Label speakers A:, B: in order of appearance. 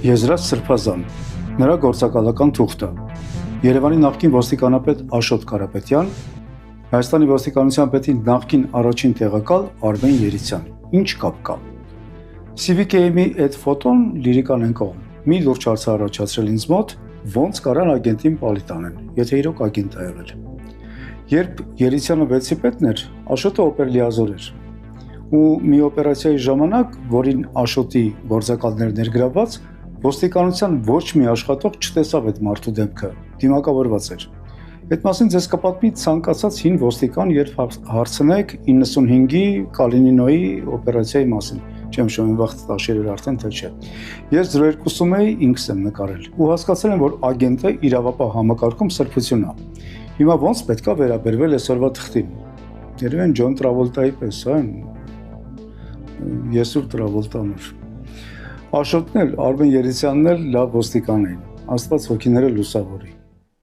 A: Եզրած Սրբազան, նրա գործակալական թուղթը, Երևանի նախկին ոստիկանապետ Աշոտ Կարապետյան, Հայաստանի ոստիկանության պետի նախկին առաջին տեղակալ Արմեն Երիցյան, ինչ կապ կա։ CVK-ի այդ ֆոտոն լիրիկան են կողմ, մի լուրջ հարց առաջացրել ինձ մոտ, ոնց կարան ագենտին պալիտ անեն, եթե իրոք ագենտ է եղել։ Երբ Երիցյանը վեցի պետն էր, Աշոտը օպերլիազոր էր, ու մի օպերացիայի ժամանակ, որին Աշոտի գործակալներ ներգրավված, ոստիկանության ոչ մի աշխատող չտեսավ այդ մարդու դեմքը, դիմակավորված էր։ Այդ մասին ձեզ կպատմի ցանկացած հին ոստիկան, երբ հարցնեք 95-ի Կալինինոյի օպերացիայի մասին։ Չեմ շոյն վաղ տաշերել արդեն թե չէ։ Ես 02-ում էի, ինքս եմ նկարել ու հասկացել եմ, որ ագենտը իրավապահ համակարգում սրբություն է։ Հիմա ոնց պետքա վերաբերվել այսօրվա թղթին։ Երևի են Ջոն Տրավոլտայի պես, հա։ Եսուր Տրավոլտան էր։ Աշոտն էլ, Արմեն Երիցյանն էլ լավ ոստիկան էին, Աստված հոգիները լուսավորի։